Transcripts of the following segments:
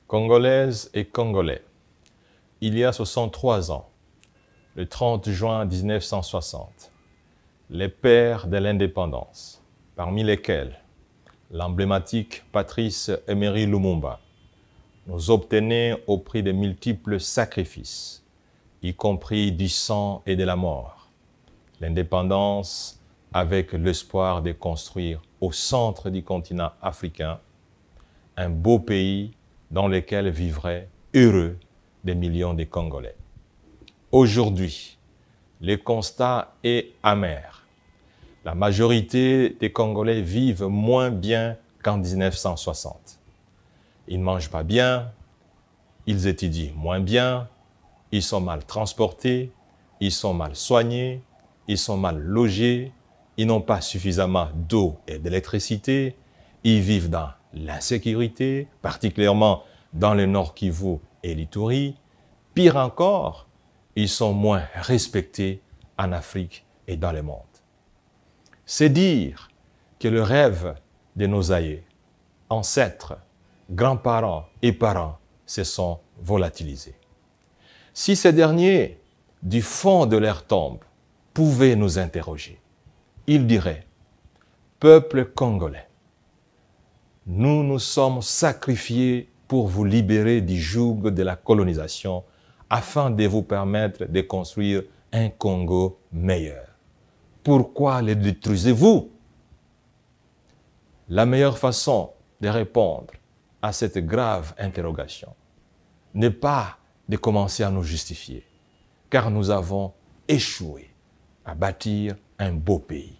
Congolaises et Congolais, il y a 63 ans, le 30 juin 1960, les pères de l'indépendance, parmi lesquels l'emblématique Patrice Emery Lumumba, nous obtenaient au prix de multiples sacrifices, y compris du sang et de la mort, l'indépendance avec l'espoir de construire au centre du continent africain un beau pays dans lequel vivraient heureux des millions de Congolais. Aujourd'hui, le constat est amer. La majorité des Congolais vivent moins bien qu'en 1960. Ils ne mangent pas bien, ils étudient moins bien, ils sont mal transportés, ils sont mal soignés, ils sont mal logés, ils n'ont pas suffisamment d'eau et d'électricité, ils vivent dans l'insécurité, particulièrement dans le Nord Kivu et l'Ituri. Pire encore, ils sont moins respectés en Afrique et dans le monde. C'est dire que le rêve de nos aïeux, ancêtres, grands-parents et parents se sont volatilisés. Si ces derniers, du fond de leur tombe, pouvaient nous interroger, ils diraient « Peuple congolais, nous nous sommes sacrifiés pour vous libérer du joug de la colonisation afin de vous permettre de construire un Congo meilleur. Pourquoi le détruisez-vous » La meilleure façon de répondre à cette grave interrogation n'est pas de commencer à nous justifier, car nous avons échoué à bâtir un beau pays.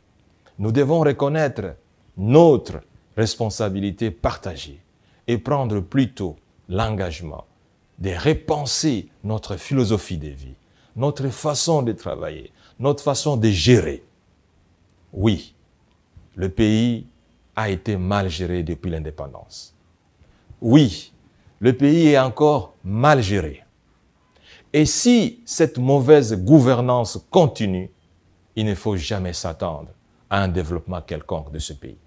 Nous devons reconnaître notre responsabilité partagée et prendre plutôt l'engagement de repenser notre philosophie de vie, notre façon de travailler, notre façon de gérer. Oui, le pays a été mal géré depuis l'indépendance. Oui, le pays est encore mal géré. Et si cette mauvaise gouvernance continue, il ne faut jamais s'attendre à un développement quelconque de ce pays.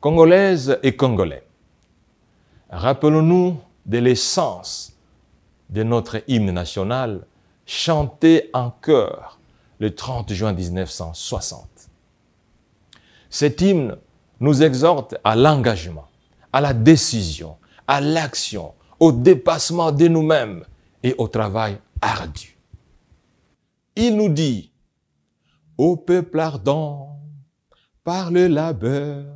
Congolaises et Congolais, rappelons-nous de l'essence de notre hymne national chanté en chœur le 30 juin 1960. Cet hymne nous exhorte à l'engagement, à la décision, à l'action, au dépassement de nous-mêmes et au travail ardu. Il nous dit « Ô peuple ardent, par le labeur,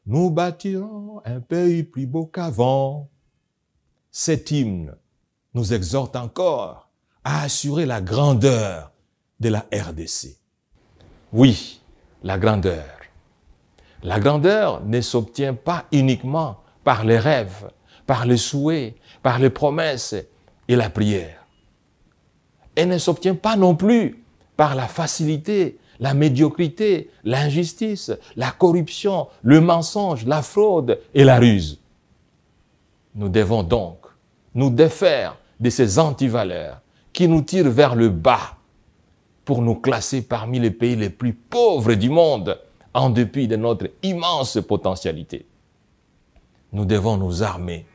nous bâtirons un pays plus beau qu'avant. » Cet hymne nous exhorte encore à assurer la grandeur de la RDC. Oui, la grandeur. La grandeur ne s'obtient pas uniquement par les rêves, par les souhaits, par les promesses et la prière. Elle ne s'obtient pas non plus par la facilité, la médiocrité, l'injustice, la corruption, le mensonge, la fraude et la ruse. Nous devons donc nous défaire de ces antivaleurs qui nous tirent vers le bas pour nous classer parmi les pays les plus pauvres du monde en dépit de notre immense potentialité. Nous devons nous armer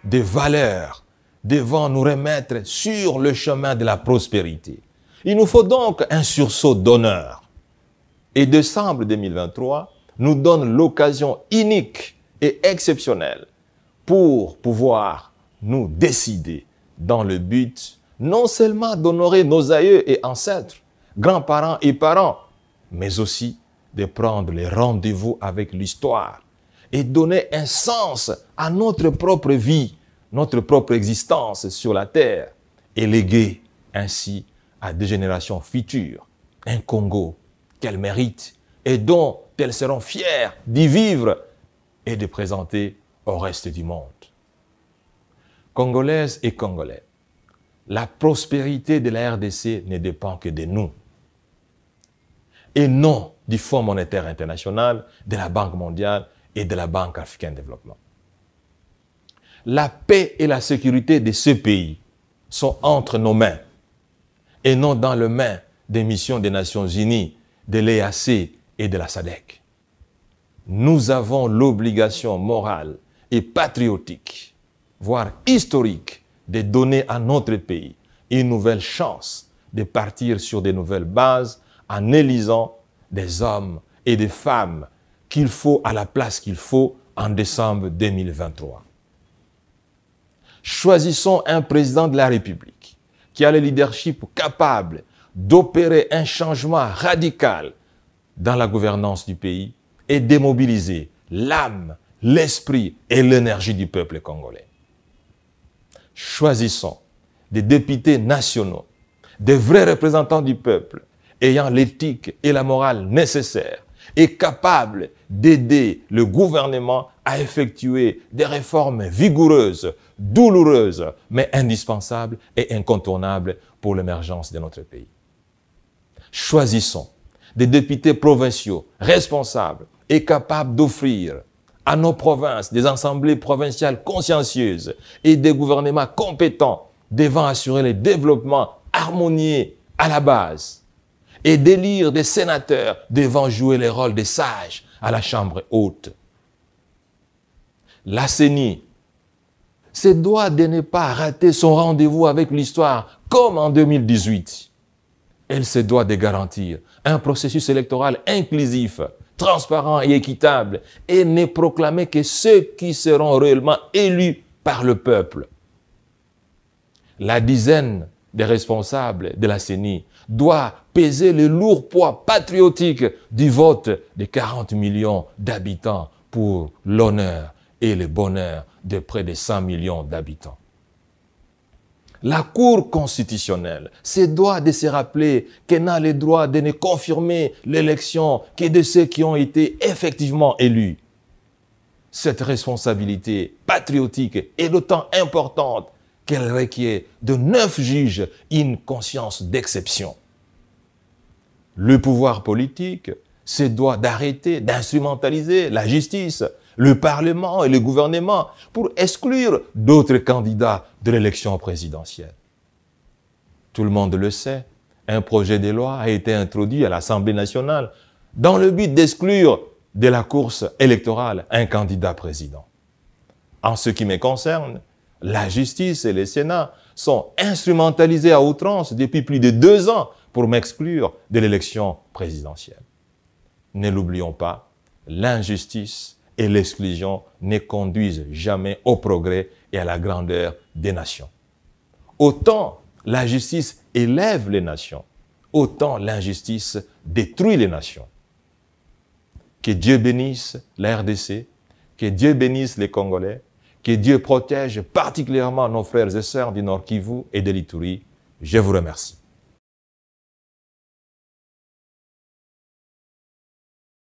de valeurs devant nous remettre sur le chemin de la prospérité. Il nous faut donc un sursaut d'honneur. Et décembre 2023 nous donne l'occasion unique et exceptionnelle pour pouvoir nous décider dans le but non seulement d'honorer nos aïeux et ancêtres, grands-parents et parents, mais aussi de prendre les rendez-vous avec l'histoire et donner un sens à notre propre vie, notre propre existence sur la terre et léguer ainsi à des générations futures un Congo qu'elles méritent et dont elles seront fières d'y vivre et de présenter au reste du monde. Congolaises et Congolais, la prospérité de la RDC ne dépend que de nous et non du Fonds monétaire international, de la Banque mondiale et de la Banque africaine de développement. La paix et la sécurité de ce pays sont entre nos mains et non dans les mains des missions des Nations Unies, de l'EAC et de la SADC. Nous avons l'obligation morale et patriotique, voire historique, de donner à notre pays une nouvelle chance de partir sur de nouvelles bases en élisant des hommes et des femmes qu'il faut à la place qu'il faut en décembre 2023. Choisissons un président de la République qui a le leadership capable d'opérer un changement radical dans la gouvernance du pays et démobiliser l'âme, l'esprit et l'énergie du peuple congolais. Choisissons des députés nationaux, des vrais représentants du peuple, ayant l'éthique et la morale nécessaires et capables d'aider le gouvernement à effectuer des réformes vigoureuses, douloureuses, mais indispensables et incontournables pour l'émergence de notre pays. Choisissons des députés provinciaux responsables et capables d'offrir à nos provinces des assemblées provinciales consciencieuses et des gouvernements compétents devant assurer le développement harmonieux à la base et d'élire des sénateurs devant jouer le rôle des sages à la Chambre haute. La CENI se doit de ne pas rater son rendez-vous avec l'histoire comme en 2018. Elle se doit de garantir un processus électoral inclusif, transparent et équitable et ne proclamer que ceux qui seront réellement élus par le peuple. La dizaine des responsables de la CENI doit peser le lourd poids patriotique du vote de 40 millions d'habitants pour l'honneur et le bonheur de près de 100 millions d'habitants. La Cour constitutionnelle se doit de se rappeler qu'elle n'a le droit de ne confirmer l'élection que de ceux qui ont été effectivement élus. Cette responsabilité patriotique est d'autant importante qu'elle requiert de 9 juges une conscience d'exception. Le pouvoir politique se doit d'arrêter d'instrumentaliser la justice, le Parlement et le gouvernement pour exclure d'autres candidats de l'élection présidentielle. Tout le monde le sait, un projet de loi a été introduit à l'Assemblée nationale dans le but d'exclure de la course électorale un candidat président. En ce qui me concerne, la justice et le Sénat sont instrumentalisés à outrance depuis plus de 2 ans pour m'exclure de l'élection présidentielle. Ne l'oublions pas, l'injustice et l'exclusion ne conduisent jamais au progrès et à la grandeur des nations. Autant la justice élève les nations, autant l'injustice détruit les nations. Que Dieu bénisse la RDC, que Dieu bénisse les Congolais, que Dieu protège particulièrement nos frères et sœurs du Nord Kivu et de l'Ituri. Je vous remercie.